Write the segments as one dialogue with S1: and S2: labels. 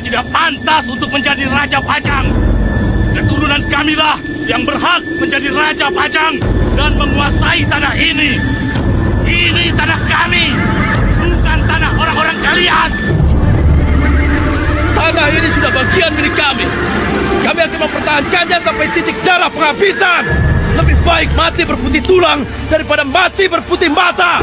S1: tidak pantas untuk menjadi Raja Pajang. Keturunan kamilah yang berhak menjadi Raja Pajang dan menguasai tanah ini. Ini tanah kami, bukan tanah orang-orang kalian.
S2: Tanah ini sudah bagian milik kami. Kami akan mempertahankannya sampai titik darah penghabisan. Lebih baik mati berputih tulang daripada mati berputih mata.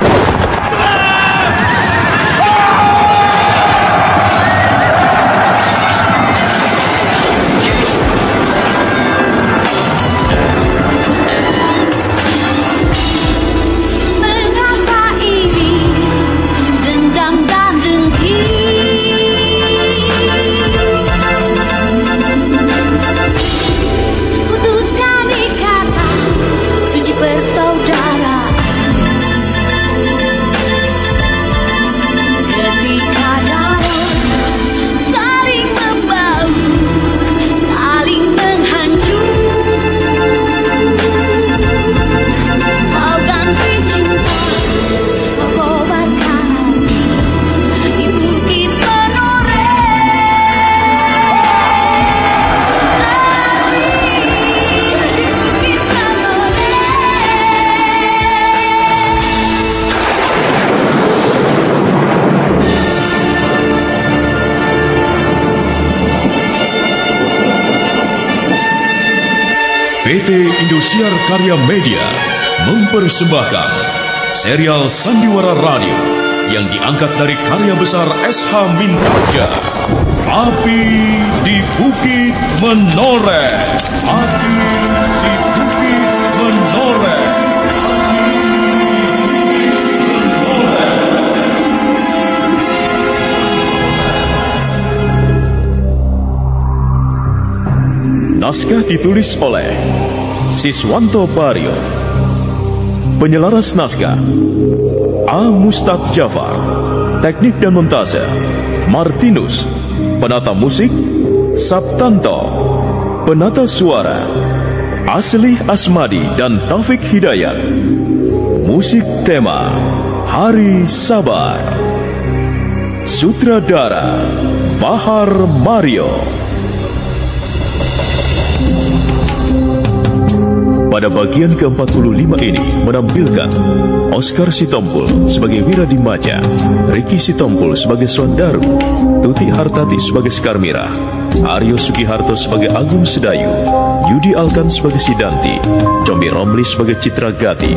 S3: PT Indosiar Karya Media mempersembahkan serial Sandiwara Radio yang diangkat dari karya besar S.H. Mintarja, Api di Bukit Menoreh. Api di Bukit Menoreh. Naskah ditulis oleh Siswanto Baryo. Penyelaras naskah A. Mustad Jafar. Teknik dan montase Martinus. Penata musik Sabtanto. Penata suara Aslih Asmadi dan Taufik Hidayat. Musik tema Hari Sabar. Sutradara Bahar Mario. Pada bagian ke-45 ini menampilkan Oscar Sitompul sebagai Wiradimaja, Ricky Sitompul sebagai Sondaru, Tuti Hartati sebagai Skarmira, Aryo Sugiharto sebagai Agung Sedayu, Yudi Alkan sebagai Sidanti, Combi Romli sebagai Citra Gati,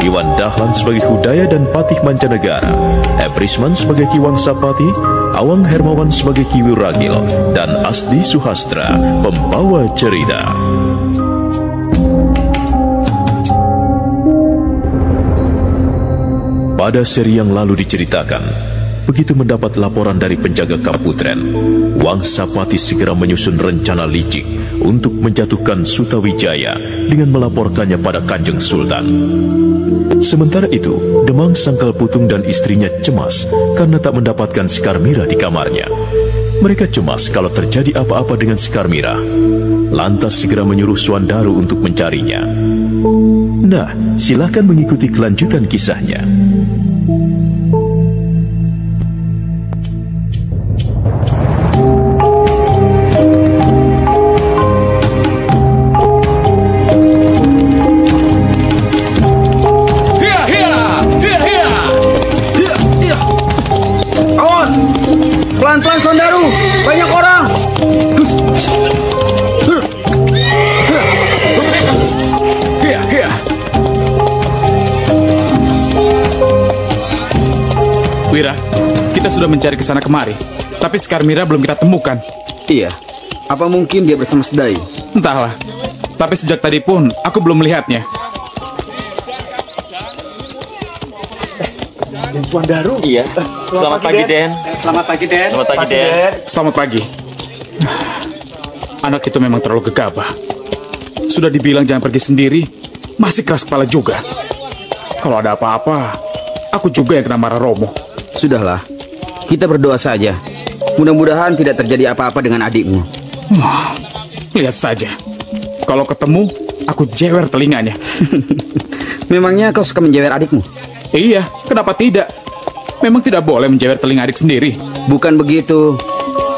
S3: Iwan Dahlan sebagai Hudaya dan Patih Mancanegara, Ebrisman sebagai Kiwang Sapati, Awang Hermawan sebagai Kiwi Ragil, dan Asdi Suhastra pembawa cerita. Pada seri yang lalu diceritakan, begitu mendapat laporan dari penjaga Kaputren, Wang Sapati segera menyusun rencana licik untuk menjatuhkan Sutawijaya dengan melaporkannya pada Kanjeng Sultan. Sementara itu, Demang Sangkal Putung dan istrinya cemas karena tak mendapatkan Skarmira di kamarnya. Mereka cemas kalau terjadi apa-apa dengan Skarmira, lantas segera menyuruh Swandaru untuk mencarinya. Nah, silakan mengikuti kelanjutan kisahnya.
S4: Awas! Pelan-pelan, Sondaru! Banyak orang!
S5: Wira, kita sudah mencari ke sana kemari, tapi Skarmira belum kita temukan.
S4: Iya, apa mungkin dia bersama Sedai?
S5: Entahlah, tapi sejak tadi pun aku belum melihatnya.
S6: Tuan Daru.
S7: Iya. Selamat pagi, Den.
S4: Selamat pagi, Den.
S7: Selamat pagi, Den.
S5: Selamat pagi. Anak itu memang terlalu gegabah. Sudah dibilang jangan pergi sendiri, masih keras kepala juga. Kalau ada apa-apa, aku juga yang kena marah Romo.
S4: Sudahlah, kita berdoa saja. Mudah-mudahan tidak terjadi apa-apa dengan adikmu.
S5: Lihat saja. Kalau ketemu, aku jewer telinganya.
S4: Memangnya kau suka menjewer adikmu?
S5: Iya, kenapa tidak? Memang tidak boleh menjewer telinga adik sendiri.
S4: Bukan begitu.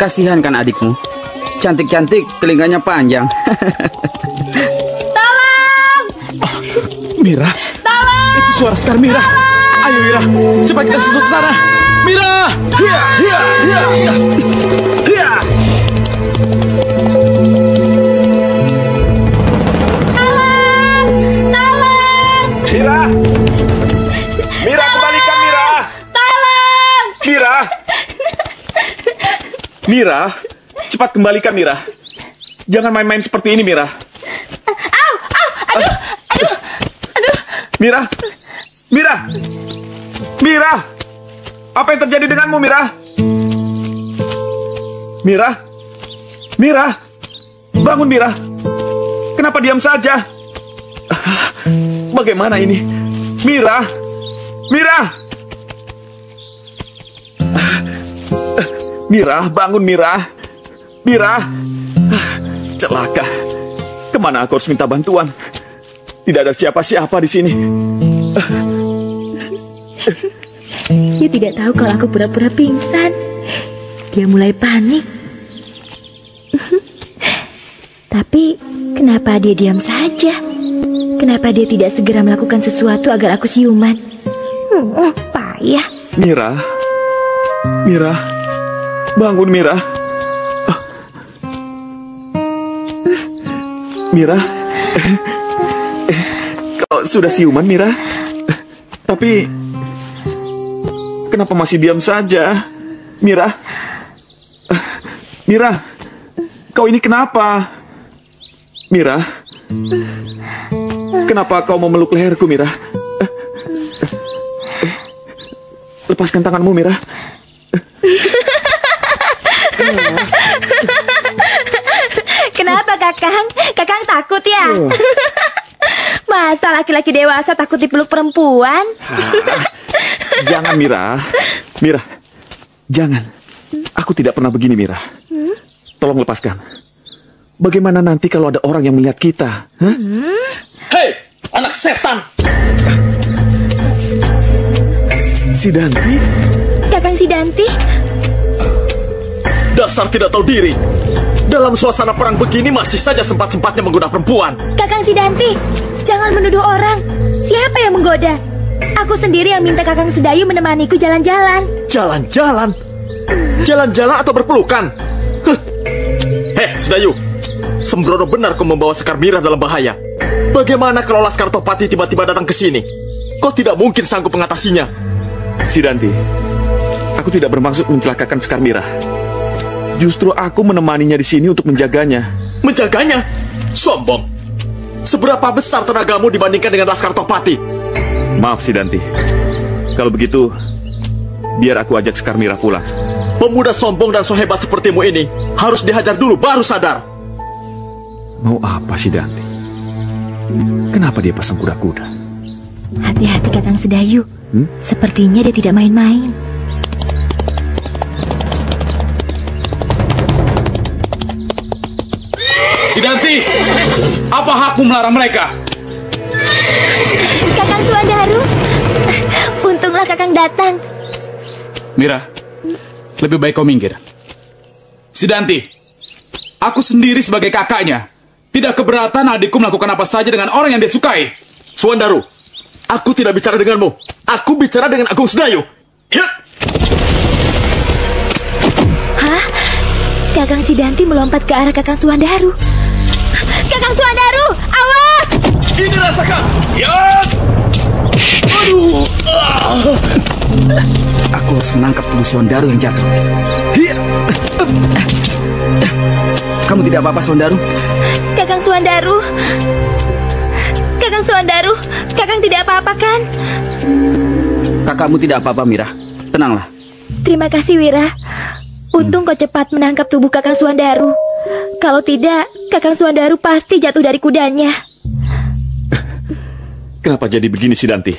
S4: Kasihan kan adikmu? Cantik-cantik, telinganya panjang.
S6: Tolong!
S5: Mira,
S6: Tolong!
S5: itu suara Sekar Mira. Ayo Mira, cepat kita susul ke sana. Mira! Hiya, hiya, hiya. Hiya.
S2: Mira! Mira, kembalikan Mira!
S6: Tolong!
S2: Mira! Mira, cepat kembalikan Mira. Jangan main-main seperti ini, Mira.
S6: Aduh.
S2: Mira! Mira! Mira! Apa yang terjadi denganmu, Mira? Mira! Mira! Bangun, Mira! Kenapa diam saja? Bagaimana ini? Mira! Mira! Mira, bangun Mira! Mira! Celaka. Kemana aku harus minta bantuan? Tidak ada siapa-siapa di sini.
S6: Dia tidak tahu kalau aku pura-pura pingsan. Dia mulai panik. Tapi kenapa dia diam saja? Kenapa dia tidak segera melakukan sesuatu agar aku siuman? Payah.
S2: Mira, Mira, bangun Mira. Mira, kau sudah siuman Mira? Tapi kenapa masih diam saja, Mira? Mira, kau ini kenapa? Mira, kenapa kau memeluk leherku, Mira? Lepaskan tanganmu, Mira.
S6: Kenapa Kakang? Kakang takut ya? Masa laki-laki dewasa takut dipeluk perempuan?
S2: Jangan, Mira. Mira, jangan. Aku tidak pernah begini, Mira. Tolong lepaskan. Bagaimana nanti kalau ada orang yang melihat kita? Hah?
S7: Hei, anak setan!
S2: Sidanti?
S6: Kakang Sidanti?
S7: Dasar tidak tahu diri. Dalam suasana perang begini masih saja sempat-sempatnya menggoda perempuan.
S6: Kakang Sidanti, jangan menuduh orang. Siapa yang menggoda? Aku sendiri yang minta Kakang Sedayu menemaniku jalan-jalan.
S7: Jalan-jalan? Jalan-jalan atau berpelukan? Heh, Sedayu, sembrono benar kau membawa Sekar Mira dalam bahaya. Bagaimana kalau Laskar Topati tiba-tiba datang ke sini? Kau tidak mungkin sanggup mengatasinya.
S2: Sidanti, aku tidak bermaksud mencelakakan Sekar Mira. Justru aku menemaninya di sini untuk menjaganya.
S7: Menjaganya? Sombong. Seberapa besar tenagamu dibandingkan dengan Laskar Topati?
S2: Maaf, Sidanti. Kalau begitu, biar aku ajak Sekar Mira pulang.
S7: Pemuda sombong dan so hebat sepertimu ini harus dihajar dulu baru sadar.
S2: Mau apa, Sidanti? Kenapa dia pasang kuda-kuda?
S6: Hati-hati Kakang Sedayu. Sepertinya dia tidak main-main.
S5: Sidanti, apa hakmu melarang mereka?
S6: Kakang Suandaru, untunglah Kakang datang.
S5: Mira, lebih baik kau minggir. Sidanti, aku sendiri sebagai kakaknya tidak keberatan adikku melakukan apa saja dengan orang yang dia sukai.
S7: Suandaru, aku tidak bicara denganmu. Aku bicara dengan Agung Sedayu. Hiat!
S6: Hah? Kakang Sidanti melompat ke arah Kakang Suandaru. Kakang Suandaru, awas!
S7: Ini rasakan.
S2: Ya!
S7: Aduh.
S4: Aku harus menangkap tubuh Suandaru yang jatuh. Kamu tidak apa-apa, Suandaru?
S6: Kakang Suandaru. Kakang Suandaru, Kakang tidak apa-apa kan?
S4: Kakakmu tidak apa-apa, Mira. Tenanglah.
S6: Terima kasih, Wira. Untung kau cepat menangkap tubuh Kakang Suandaru. Kalau tidak, Kakang Suandaru pasti jatuh dari kudanya.
S2: Kenapa jadi begini, Sidanti?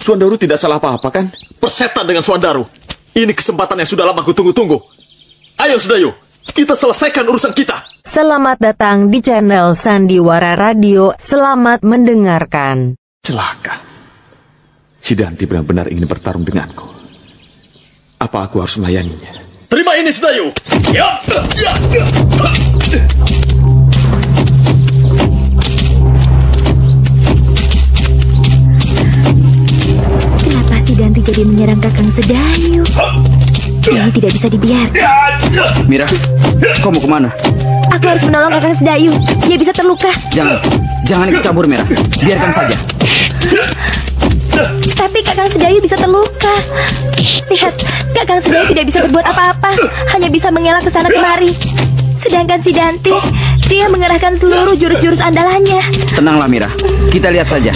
S2: Suandaru tidak salah apa-apa, kan?
S7: Persetan dengan Suandaru. Ini kesempatan yang sudah lama aku tunggu-tunggu. Ayo, Sedayu, kita selesaikan urusan kita.
S8: Selamat datang di channel Sandiwara Radio. Selamat mendengarkan.
S2: Celaka. Sidanti benar-benar ingin bertarung denganku. Apa aku harus melayaninya?
S7: Terima ini, Sedayu.
S6: Kenapa si Danti jadi menyerang Kakang Sedayu? Ini tidak bisa dibiarkan.
S4: Mira, kau mau kemana?
S6: Aku harus menolong Kakang Sedayu. Dia bisa terluka.
S4: Jangan ikut campur, Mira. Biarkan saja.
S6: Tapi Kakang Sedayu bisa terluka. Lihat, Kakang Sedayu tidak bisa berbuat apa-apa. Hanya bisa mengelak ke sana kemari. Sedangkan si Danti, dia mengerahkan seluruh jurus-jurus andalannya.
S4: Tenanglah, Mira. Kita lihat saja.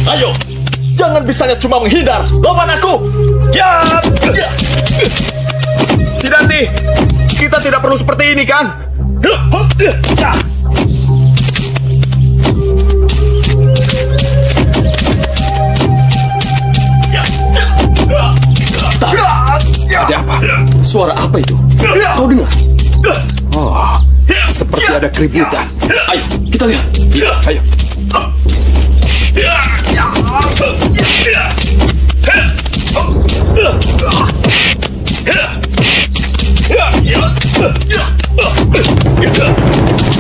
S7: Ayo, jangan bisanya cuma menghindar. Lawan aku. Si Danti, kita tidak perlu seperti ini, kan?
S9: Ada apa? Suara apa itu? Kau dengar? Oh, seperti ada keributan. Ayo, kita lihat. Ayo.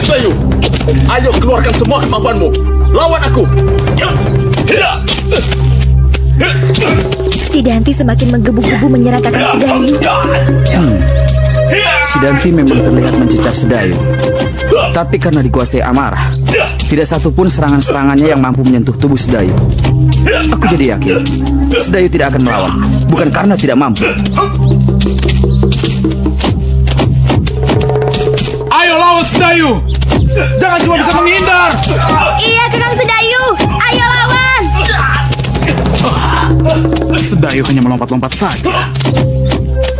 S7: Sedayu, ayo keluarkan semua kemampuanmu. Lawan aku.
S6: Si Danti semakin menggebu-gebu menyerang Kakang Sedayu.
S4: Si Danti memang terlihat mencecar Sedayu. Tapi karena dikuasai amarah, tidak satupun serangan-serangannya yang mampu menyentuh tubuh Sedayu. Aku jadi yakin Sedayu tidak akan melawan, bukan karena tidak mampu.
S5: Ayo lawan Sedayu. Jangan cuma bisa menghindar.
S6: Iya, Kakang Sedayu. Ayo lawan.
S5: Sedayu hanya melompat-lompat saja.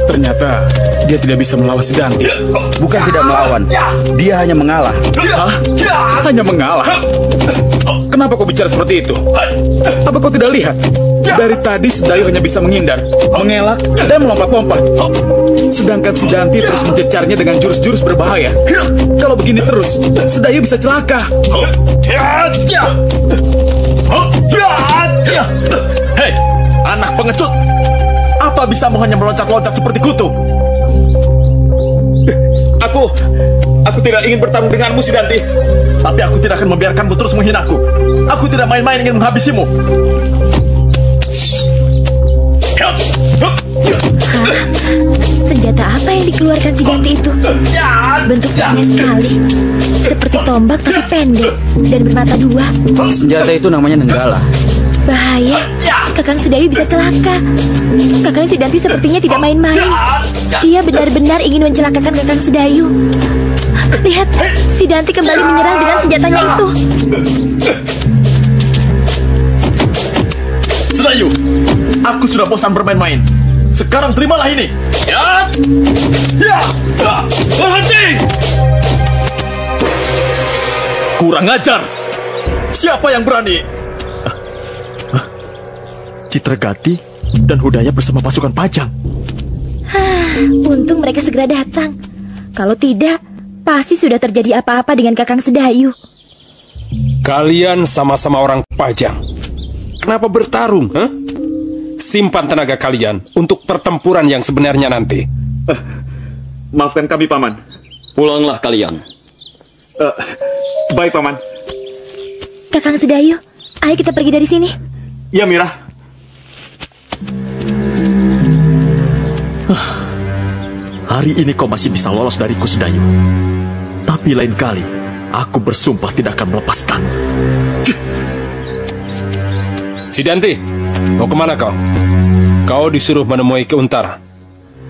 S5: Ternyata dia tidak bisa melawan si Danti.
S4: Bukan tidak melawan, dia hanya mengalah.
S5: Hah? Hanya mengalah? Kenapa kau bicara seperti itu? Apa kau tidak lihat? Dari tadi Sedayu hanya bisa menghindar, mengelak, dan melompat-lompat. Sedangkan si Danti terus mencecarnya dengan jurus-jurus berbahaya. Kalau begini terus, Sedayu bisa celaka.
S7: Hei, anak pengecut. Apa bisamu hanya meloncat-loncat seperti kutu? Aku tidak ingin bertarung denganmu, si Danti. Tapi aku tidak akan membiarkanmu terus menghinaku. Aku tidak main-main ingin menghabisimu.
S6: Senjata apa yang dikeluarkan si Danti itu? Bentuknya aneh sekali. Seperti tombak tapi pendek dan bermata dua.
S4: Senjata itu namanya Nenggala.
S6: Bahaya, Kakang Sedayu bisa celaka. Kakang si Danti sepertinya tidak main-main. Dia benar-benar ingin mencelakakan Kakang Sedayu. Lihat, si Danti kembali menyerang dengan senjatanya itu.
S7: Sedayu, aku sudah bosan bermain-main. Sekarang terimalah ini.
S1: Berhenti!
S7: Kurang ajar. Siapa yang berani? Citragati dan Hudaya bersama pasukan Pajang.
S6: Untung mereka segera datang. Kalau tidak, pasti sudah terjadi apa-apa dengan Kakang Sedayu.
S9: Kalian sama-sama orang Pajang. Kenapa bertarung? Simpan tenaga kalian untuk pertempuran yang sebenarnya nanti.
S2: Maafkan kami, Paman.
S10: Pulanglah kalian.
S2: Baik, Paman.
S6: Kakang Sedayu, ayo kita pergi dari sini.
S2: Ya, Mira.
S7: Hari ini kau masih bisa lolos dariku, Sedayu. Tapi lain kali, aku bersumpah tidak akan melepaskan.
S9: Si Danti, mau kemana kau? Kau disuruh menemui Ki Untara.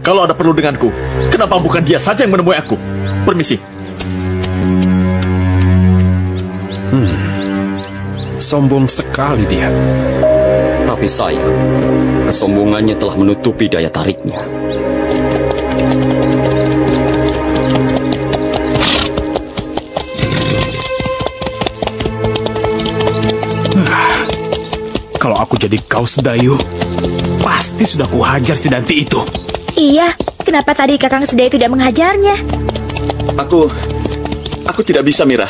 S7: Kalau ada perlu denganku, kenapa bukan dia saja yang menemui aku? Permisi.
S9: Sombong sekali dia.
S10: Tapi sayang, kesombongannya telah menutupi daya tariknya.
S5: Kalau aku jadi kau, Sedayu, pasti sudah kuhajar si Danti itu.
S6: Iya, kenapa tadi Kakang Sedayu tidak menghajarnya?
S2: Aku tidak bisa, Mira.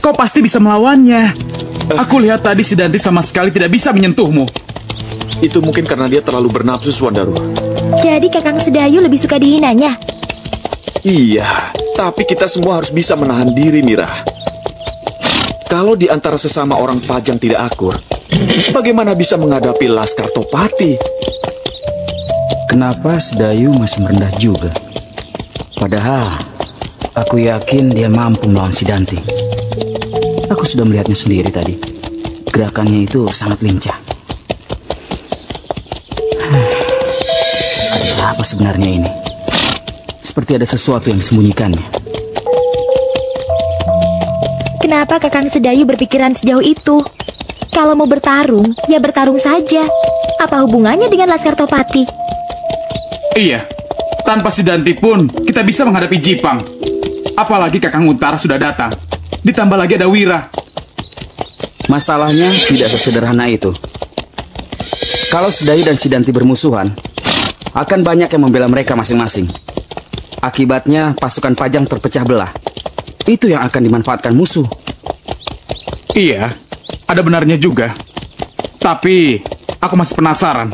S5: Kau pasti bisa melawannya. Aku lihat tadi Sidanti sama sekali tidak bisa menyentuhmu.
S2: Itu mungkin karena dia terlalu bernafsu, Swandaru.
S6: Jadi Kakang Sedayu lebih suka dihinanya?
S2: Iya, tapi kita semua harus bisa menahan diri, Mira. Kalau di antara sesama orang Pajang tidak akur, bagaimana bisa menghadapi Laskar Topati?
S4: Kenapa Sedayu masih merendah juga? Padahal aku yakin dia mampu melawan Sidanti. Aku sudah melihatnya sendiri tadi. Gerakannya itu sangat lincah. Ada apa sebenarnya ini? Seperti ada sesuatu yang disembunyikannya.
S6: Kenapa Kakang Sedayu berpikiran sejauh itu? Kalau mau bertarung, ya bertarung saja. Apa hubungannya dengan Laskar Topati?
S5: Iya, tanpa Sidanti pun kita bisa menghadapi Jipang. Apalagi Kakang Untara sudah datang. Ditambah lagi ada Wira.
S4: Masalahnya tidak sesederhana itu. Kalau Sedayu dan Sidanti bermusuhan, akan banyak yang membela mereka masing-masing. Akibatnya pasukan Pajang terpecah belah. Itu yang akan dimanfaatkan musuh.
S5: Iya, ada benarnya juga. Tapi aku masih penasaran.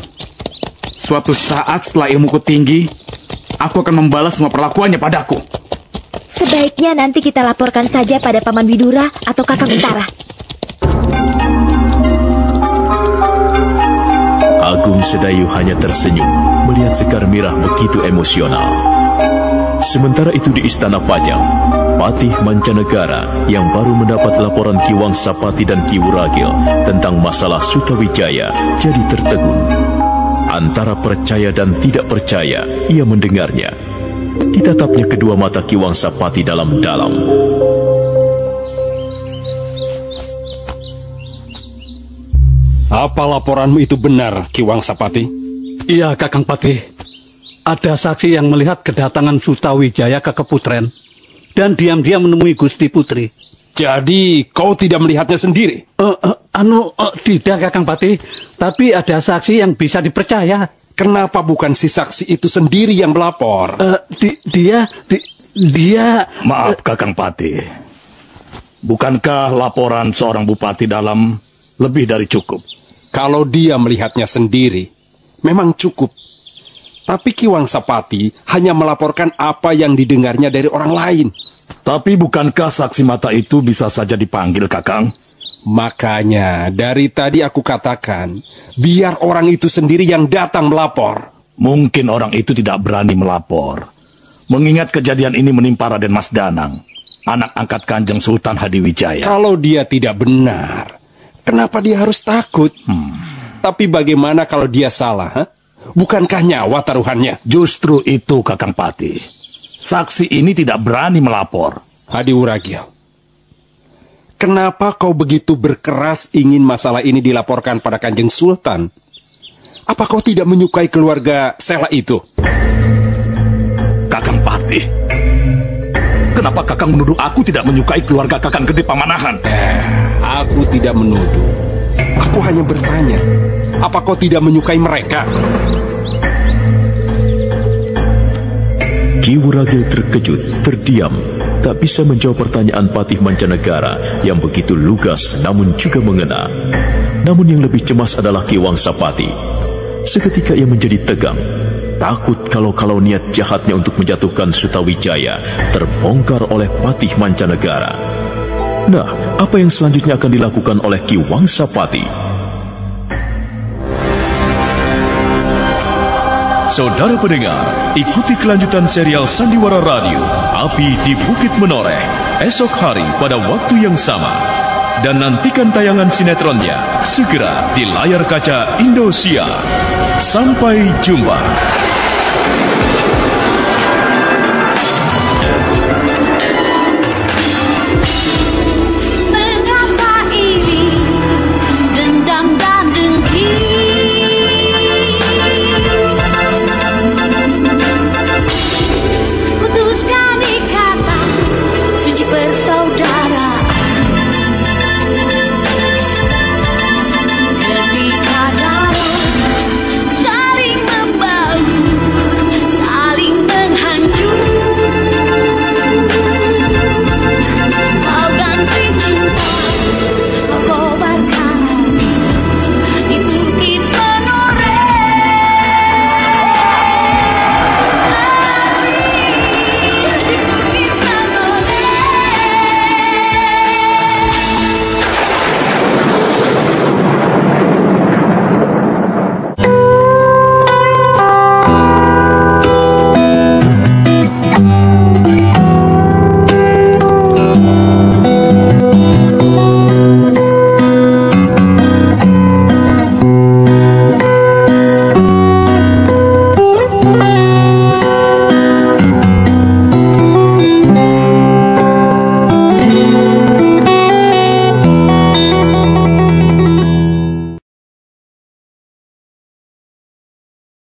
S5: Suatu saat setelah ilmuku tinggi, aku akan membalas semua perlakuannya padaku.
S6: Sebaiknya nanti kita laporkan saja pada Paman Widura atau Kakang Untara.
S3: Agung Sedayu hanya tersenyum melihat Sekar Mirah begitu emosional. Sementara itu di Istana Pajang, Patih Mancanegara yang baru mendapat laporan Ki Wangsapati dan Ki Wuragil tentang masalah Sutawijaya jadi tertegun. Antara percaya dan tidak percaya, ia mendengarnya. Ditatapnya kedua mata Ki Wangsapati dalam-dalam.
S9: Apa laporanmu itu benar, Ki Wangsapati?
S11: Iya, Kakang Patih. Ada saksi yang melihat kedatangan Sutawijaya ke Keputren dan diam-diam menemui Gusti Putri.
S9: Jadi kau tidak melihatnya sendiri?
S11: Tidak, Kakang Patih. Tapi ada saksi yang bisa dipercaya.
S9: Kenapa bukan si saksi itu sendiri yang melapor?
S11: Dia...
S1: Maaf, Kakang Patih. Bukankah laporan seorang bupati dalam lebih dari cukup?
S9: Kalau dia melihatnya sendiri, memang cukup. Tapi Ki Wangsapati hanya melaporkan apa yang didengarnya dari orang lain.
S1: Tapi bukankah saksi mata itu bisa saja dipanggil, Kakang?
S9: Makanya dari tadi aku katakan, biar orang itu sendiri yang datang melapor.
S1: Mungkin orang itu tidak berani melapor, mengingat kejadian ini menimpa Raden Mas Danang, anak angkat Kanjeng Sultan Hadiwijaya.
S9: Kalau dia tidak benar, kenapa dia harus takut? Tapi bagaimana kalau dia salah? Bukankah nyawa taruhannya?
S1: Justru itu, Kakang Patih. Saksi ini tidak berani melapor.
S9: Hadi Wuragil, kenapa kau begitu berkeras ingin masalah ini dilaporkan pada Kanjeng Sultan? Apa kau tidak menyukai keluarga Sela itu?
S1: Kakang Patih, kenapa Kakang menuduh aku tidak menyukai keluarga Kakang Gede Pamanahan?
S9: Aku tidak menuduh. Aku hanya bertanya, apa kau tidak menyukai mereka?
S3: Ki Wuragil terkejut, terdiam, tak bisa menjawab pertanyaan Patih Mancanegara yang begitu lugas namun juga mengena. Namun yang lebih cemas adalah Ki Wangsapati. Seketika ia menjadi tegang, takut kalau niat jahatnya untuk menjatuhkan Sutawijaya terbongkar oleh Patih Mancanegara. Nah, apa yang selanjutnya akan dilakukan oleh Ki Wangsapati? Saudara pendengar, ikuti kelanjutan serial Sandiwara Radio Api di Bukit Menoreh esok hari pada waktu yang sama. Dan nantikan tayangan sinetronnya segera di layar kaca Indosiar. Sampai jumpa.